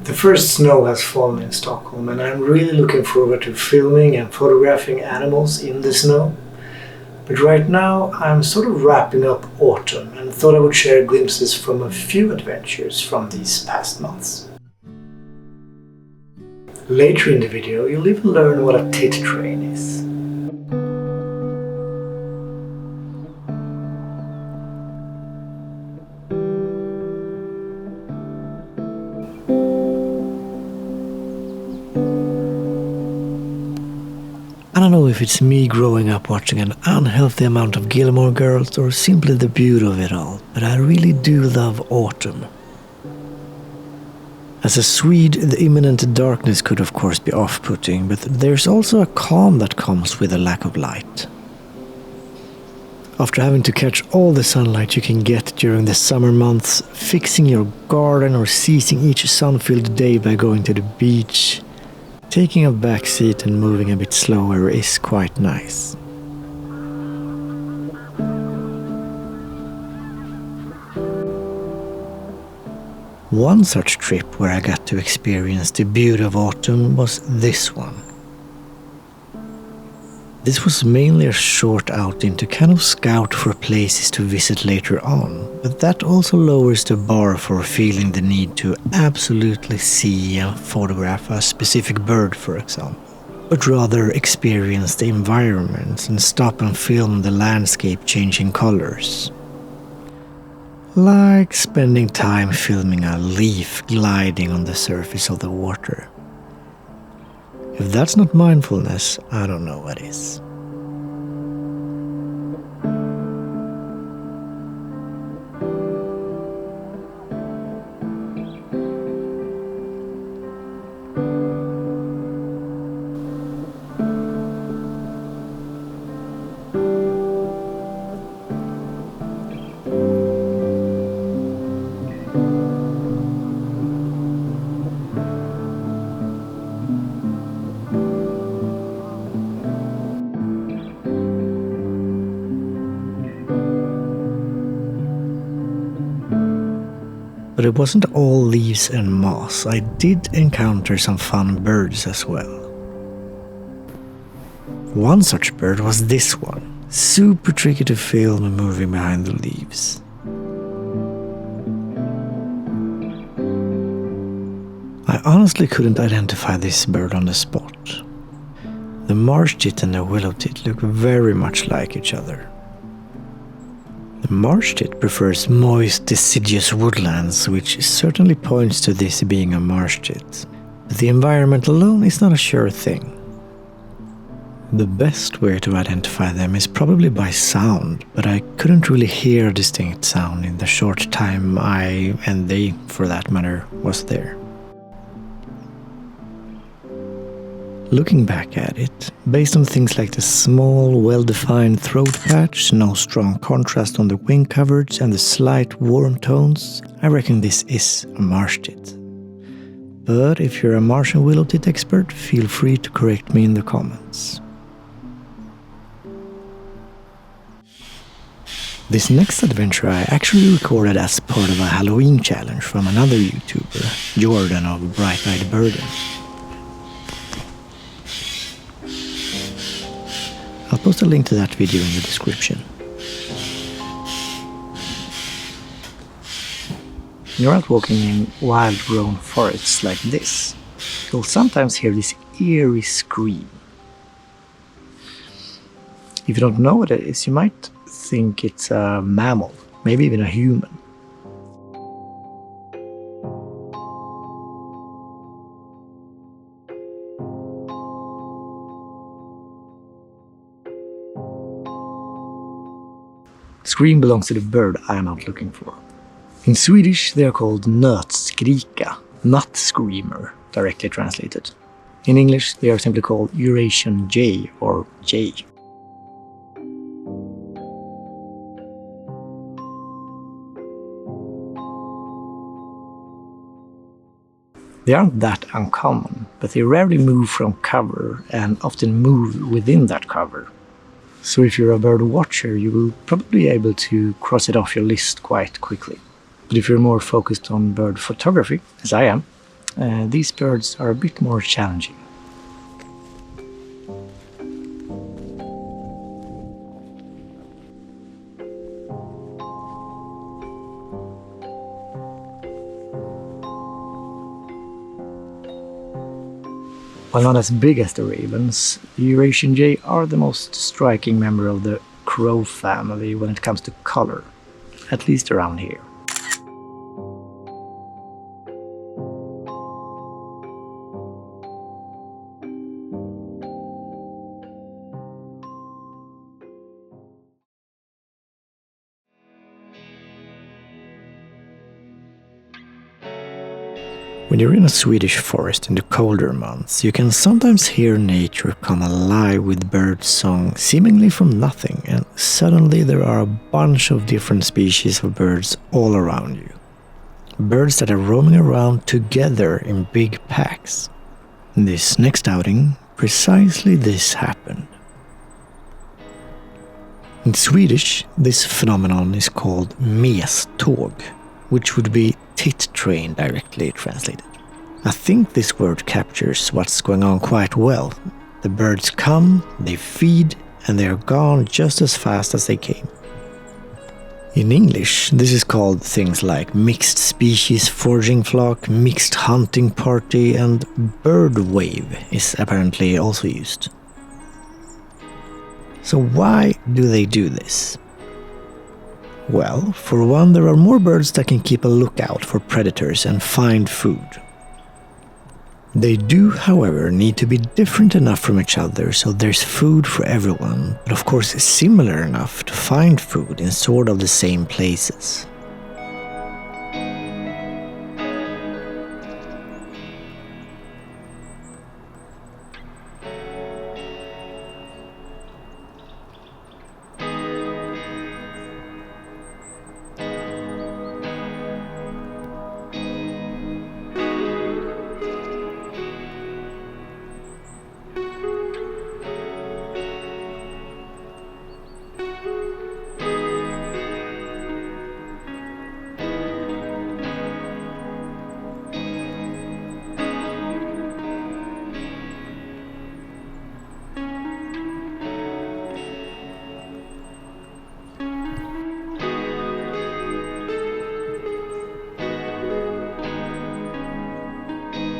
The first snow has fallen in Stockholm and I'm really looking forward to filming and photographing animals in the snow. But right now I'm sort of wrapping up autumn and thought I would share glimpses from a few adventures from these past months. Later in the video you'll even learn what a tit train is. I don't know if it's me growing up watching an unhealthy amount of Gilmore Girls or simply the beauty of it all, but I really do love autumn. As a Swede, the imminent darkness could of course be off-putting, but there's also a calm that comes with a lack of light. After having to catch all the sunlight you can get during the summer months, fixing your garden or seizing each sun-filled day by going to the beach, taking a back seat and moving a bit slower is quite nice. One such trip where I got to experience the beauty of autumn was this one. This was mainly a short outing to kind of scout for places to visit later on, but that also lowers the bar for feeling the need to absolutely see and photograph a specific bird, for example, but rather experience the environment and stop and film the landscape changing colors. Like spending time filming a leaf gliding on the surface of the water. If that's not mindfulness, I don't know what is. But it wasn't all leaves and moss. I did encounter some fun birds as well. One such bird was this one, super tricky to film moving behind the leaves. I honestly couldn't identify this bird on the spot. The marsh tit and the willow tit look very much like each other. The marsh tit prefers moist, deciduous woodlands, which certainly points to this being a marsh tit. But the environment alone is not a sure thing. The best way to identify them is probably by sound, but I couldn't really hear a distinct sound in the short time I, and they for that matter, was there. Looking back at it, based on things like the small, well-defined throat patch, no strong contrast on the wing coverage and the slight warm tones, I reckon this is a marsh tit. But if you're a marsh and willow tit expert, feel free to correct me in the comments. This next adventure I actually recorded as part of a Halloween challenge from another YouTuber, Jordan of Bright Eyed Burden. I'll post a link to that video in the description. When you're out walking in wild-grown forests like this, you'll sometimes hear this eerie scream. If you don't know what it is, you might think it's a mammal, maybe even a human. Scream belongs to the bird I am out looking for. In Swedish they are called nötskrika, nut screamer, directly translated. In English they are simply called Eurasian jay or jay. They aren't that uncommon, but they rarely move from cover and often move within that cover. So if you're a bird watcher, you will probably be able to cross it off your list quite quickly. But if you're more focused on bird photography, as I am, these birds are a bit more challenging. While not as big as the ravens, the Eurasian jay are the most striking member of the crow family when it comes to color, at least around here. When you're in a Swedish forest in the colder months, you can sometimes hear nature come alive with bird song seemingly from nothing, and suddenly there are a bunch of different species of birds all around you. Birds that are roaming around together in big packs. In this next outing, precisely this happened. In Swedish, this phenomenon is called meståg, which would be tit train directly translated. I think this word captures what's going on quite well. The birds come, they feed, and they are gone just as fast as they came. In English, this is called things like mixed species foraging flock, mixed hunting party, and bird wave is apparently also used. So why do they do this? Well, for one, there are more birds that can keep a lookout for predators and find food. They do, however, need to be different enough from each other so there's food for everyone, but of course similar enough to find food in sort of the same places.